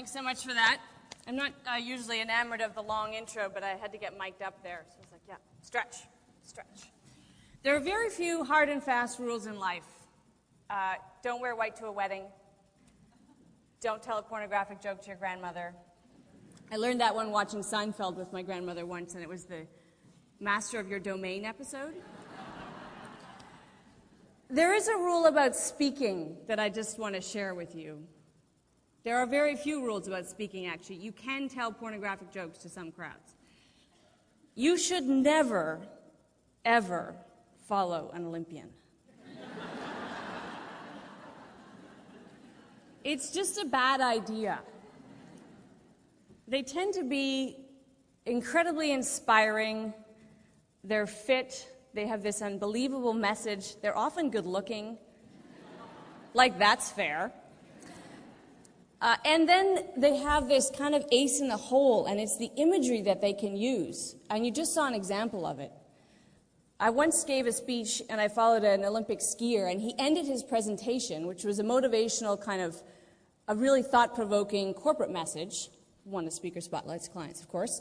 Thanks so much for that. I'm not usually enamored of the long intro, but I had to get mic'd up there. So I was like, yeah, stretch, stretch. There are very few hard and fast rules in life. Don't wear white to a wedding. Don't tell a pornographic joke to your grandmother. I learned that one watching Seinfeld with my grandmother once, and it was the Master of Your Domain episode. There is a rule about speaking that I just want to share with you. There are very few rules about speaking, actually. You can tell pornographic jokes to some crowds. You should never, ever follow an Olympian. It's just a bad idea. They tend to be incredibly inspiring. They're fit. They have this unbelievable message. They're often good-looking. Like, that's fair. And then they have this kind of ace in the hole, and it's the imagery that they can use. And you just saw an example of it. I once gave a speech, and I followed an Olympic skier, and he ended his presentation, which was a motivational kind of, a really thought-provoking corporate message. Won a speaker spotlight's clients, of course.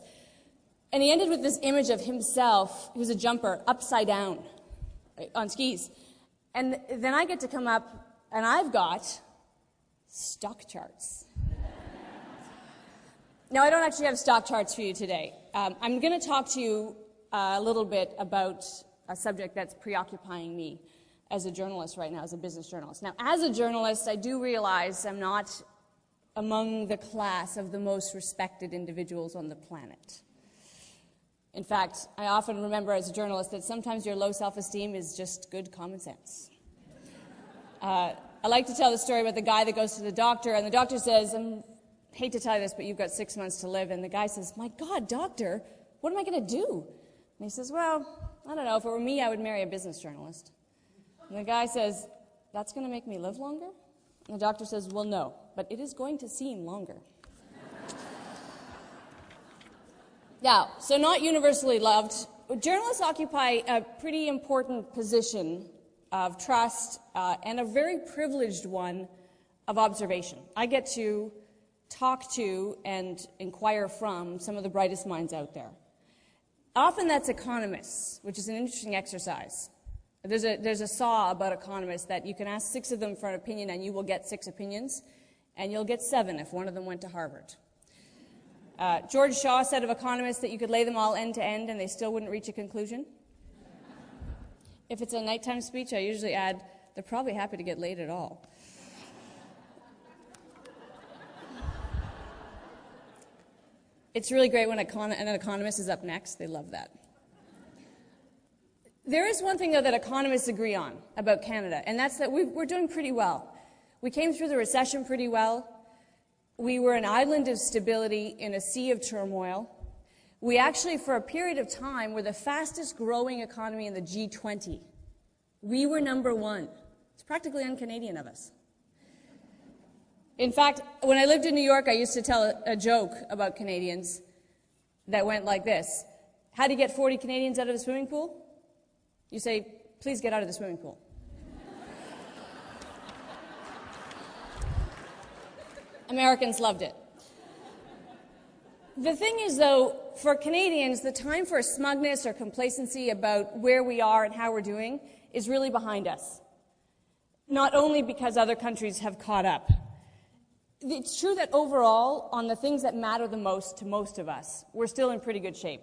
And he ended with this image of himself, he was a jumper, upside down on skis. And then I get to come up, and I've got stock charts. Now, I don't actually have stock charts for you today. I'm going to talk to you a little bit about a subject that's preoccupying me as a journalist right now, as a business journalist. Now, as a journalist, I do realize I'm not among the class of the most respected individuals on the planet. In fact, I often remember as a journalist that sometimes your low self-esteem is just good common sense. I like to tell the story about the guy that goes to the doctor, and the doctor says, I hate to tell you this, but you've got 6 months to live. And the guy says, my God, doctor, what am I going to do? And he says, well, I don't know. If it were me, I would marry a business journalist. And the guy says, that's going to make me live longer? And the doctor says, well, no, but it is going to seem longer. Now, so not universally loved, journalists occupy a pretty important position of trust and a very privileged one of observation. I get to talk to and inquire from some of the brightest minds out there. Often that's economists, which is an interesting exercise. There's a saw about economists that you can ask 6 of them for an opinion and you will get 6 opinions, and you'll get 7 if one of them went to Harvard. George Shaw said of economists that you could lay them all end to end and they still wouldn't reach a conclusion. If it's a nighttime speech, I usually add, they're probably happy to get laid at all. It's really great when an economist is up next. They love that. There is one thing, though, that economists agree on about Canada, and that's that we're doing pretty well. We came through the recession pretty well. We were an island of stability in a sea of turmoil. We actually, for a period of time, were the fastest growing economy in the G20. We were number 1. It's practically un-Canadian of us. In fact, when I lived in New York, I used to tell a joke about Canadians that went like this. How do you get 40 Canadians out of the swimming pool? You say, please get out of the swimming pool. Americans loved it. The thing is, though, for Canadians, the time for smugness or complacency about where we are and how we're doing is really behind us. Not only because other countries have caught up. It's true that overall, on the things that matter the most to most of us, we're still in pretty good shape.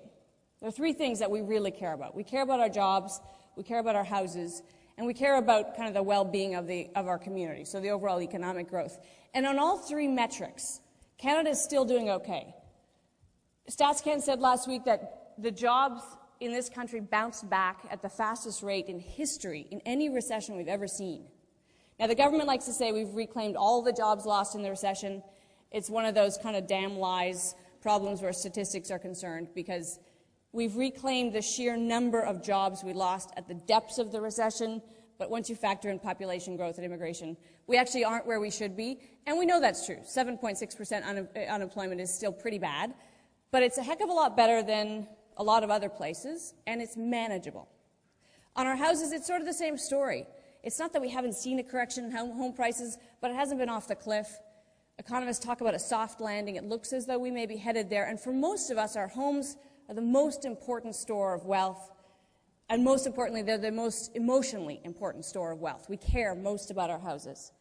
There are 3 things that we really care about. We care about our jobs, we care about our houses, and we care about kind of the well-being of our community, so the overall economic growth. And on all 3 metrics, Canada is still doing okay. StatsCan said last week that the jobs in this country bounced back at the fastest rate in history, in any recession we've ever seen. Now, the government likes to say we've reclaimed all the jobs lost in the recession. It's one of those kind of damn lies problems where statistics are concerned, because we've reclaimed the sheer number of jobs we lost at the depths of the recession, but once you factor in population growth and immigration, we actually aren't where we should be, and we know that's true. 7.6% unemployment is still pretty bad, but it's a heck of a lot better than a lot of other places, and it's manageable. On our houses, it's sort of the same story. It's not that we haven't seen a correction in home prices, but it hasn't been off the cliff. Economists talk about a soft landing. It looks as though we may be headed there. And for most of us, our homes are the most important store of wealth. And most importantly, they're the most emotionally important store of wealth. We care most about our houses.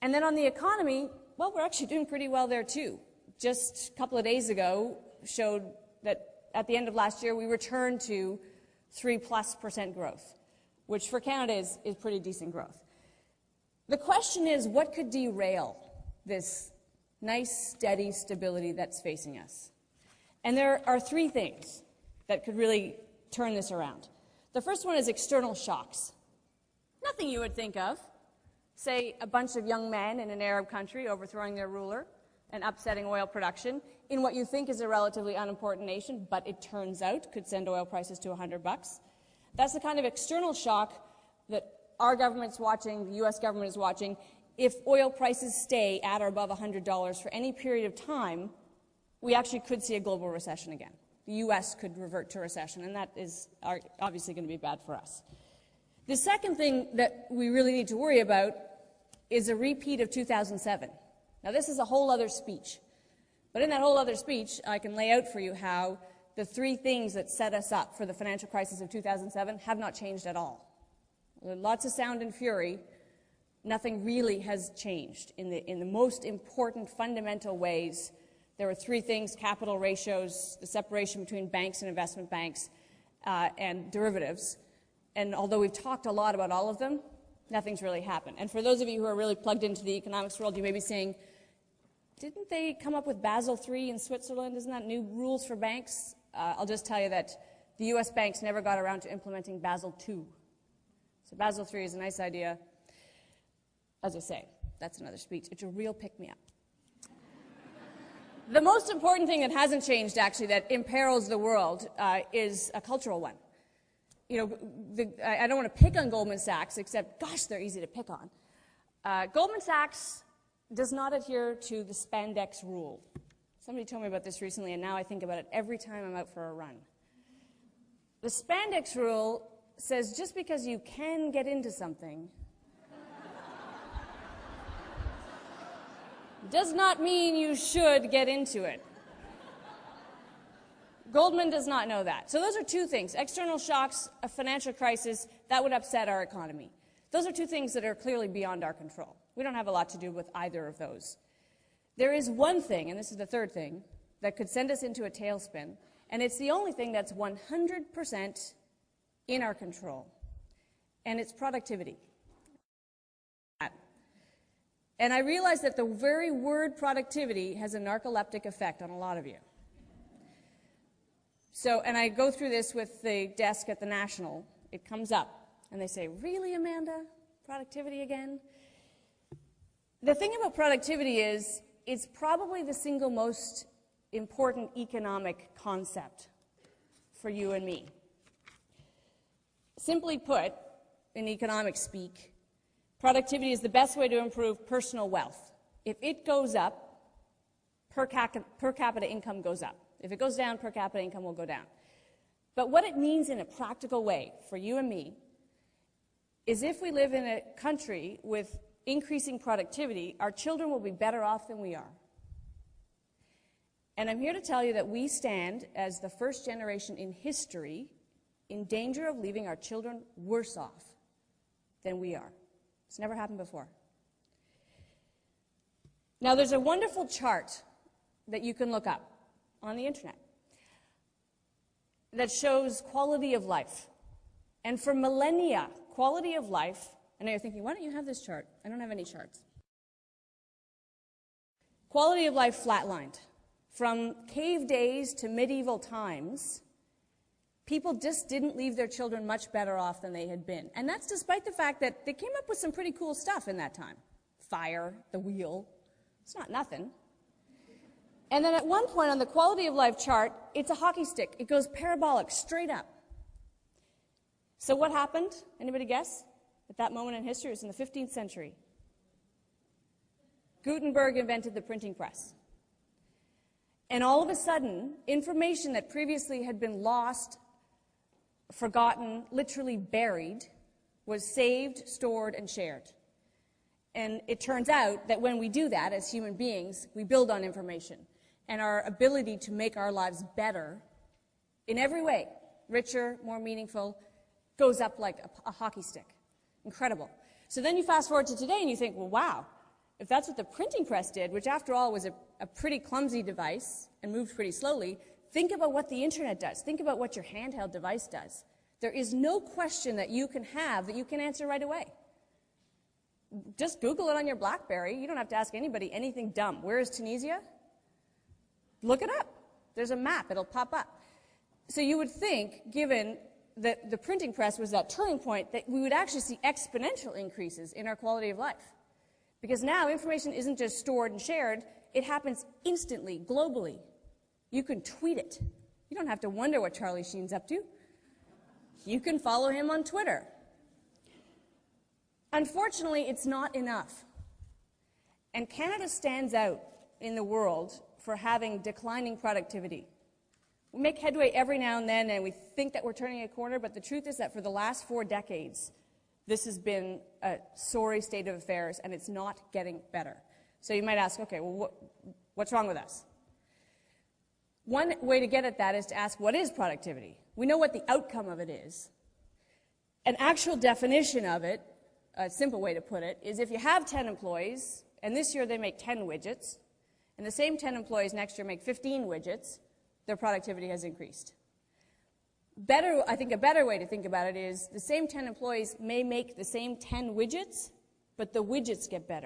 And then on the economy, well, we're actually doing pretty well there too. Just a couple of days ago showed that at the end of last year, we returned to 3+% growth, which for Canada is pretty decent growth. The question is, what could derail this nice, steady stability that's facing us? And there are three things that could really turn this around. The first one is external shocks. Nothing you would think of. Say a bunch of young men in an Arab country overthrowing their ruler and upsetting oil production in what you think is a relatively unimportant nation, but it turns out could send oil prices to $100. That's the kind of external shock that our government's watching, the U.S. government is watching. If oil prices stay at or above $100 for any period of time, we actually could see a global recession again. The U.S. could revert to recession, and that is obviously going to be bad for us. The second thing that we really need to worry about is a repeat of 2007. Now, this is a whole other speech. But in that whole other speech, I can lay out for you how the three things that set us up for the financial crisis of 2007 have not changed at all. Lots of sound and fury. Nothing really has changed in the most important fundamental ways. There were three things: capital ratios, the separation between banks and investment banks, and derivatives. And although we've talked a lot about all of them, nothing's really happened. And for those of you who are really plugged into the economics world, you may be saying, didn't they come up with Basel III in Switzerland? Isn't that new rules for banks? I'll just tell you that the U.S. banks never got around to implementing Basel II. So Basel III is a nice idea. As I say, that's another speech. It's a real pick-me-up. The most important thing that hasn't changed, actually, that imperils the world is a cultural one. You know, I don't want to pick on Goldman Sachs, except, gosh, they're easy to pick on. Goldman Sachs does not adhere to the spandex rule. Somebody told me about this recently, and now I think about it every time I'm out for a run. The spandex rule says just because you can get into something does not mean you should get into it. Goldman does not know that. So those are two things. External shocks, a financial crisis, that would upset our economy. Those are two things that are clearly beyond our control. We don't have a lot to do with either of those. There is one thing, and this is the third thing, that could send us into a tailspin, and it's the only thing that's 100% in our control, and it's productivity. And I realize that the very word productivity has a narcoleptic effect on a lot of you. So, and I go through this with the desk at the National. It comes up, and they say, really, Amanda? Productivity again? The thing about productivity is it's probably the single most important economic concept for you and me. Simply put, in economic speak, productivity is the best way to improve personal wealth. If it goes up, per capita income goes up. If it goes down, per capita income will go down. But what it means in a practical way for you and me is if we live in a country with increasing productivity, our children will be better off than we are. And I'm here to tell you that we stand, as the first generation in history, in danger of leaving our children worse off than we are. It's never happened before. Now, there's a wonderful chart that you can look up on the internet that shows quality of life. And for millennia, quality of life, I know you're thinking, why don't you have this chart? I don't have any charts. Quality of life flatlined. From cave days to medieval times, people just didn't leave their children much better off than they had been. And that's despite the fact that they came up with some pretty cool stuff in that time. Fire, the wheel. It's not nothing. And then at one point on the quality of life chart, it's a hockey stick. It goes parabolic, straight up. So what happened? Anybody guess? At that moment in history, it was in the 15th century. Gutenberg invented the printing press. And all of a sudden, information that previously had been lost, forgotten, literally buried, was saved, stored, and shared. And it turns out that when we do that as human beings, we build on information. And our ability to make our lives better in every way, richer, more meaningful, goes up like a hockey stick. Incredible. So then you fast forward to today and you think, well, wow, if that's what the printing press did, which after all was a pretty clumsy device and moved pretty slowly, think about what the internet does. Think about what your handheld device does. There is no question that you can have that you can answer right away. Just Google it on your BlackBerry. You don't have to ask anybody anything dumb. Where is Tunisia? Look it up. There's a map. It'll pop up. So you would think, given that the printing press was that turning point, that we would actually see exponential increases in our quality of life. Because now information isn't just stored and shared. It happens instantly, globally. You can tweet it. You don't have to wonder what Charlie Sheen's up to. You can follow him on Twitter. Unfortunately, it's not enough. And Canada stands out in the world for having declining productivity. We make headway every now and then, and we think that we're turning a corner, but the truth is that for the last 4 decades, this has been a sorry state of affairs, and it's not getting better. So you might ask, okay, well, what's wrong with us? One way to get at that is to ask, what is productivity? We know what the outcome of it is. An actual definition of it, a simple way to put it, is if you have 10 employees, and this year they make 10 widgets, and the same 10 employees next year make 15 widgets, their productivity has increased. I think a better way to think about it is the same 10 employees may make the same 10 widgets, but the widgets get better.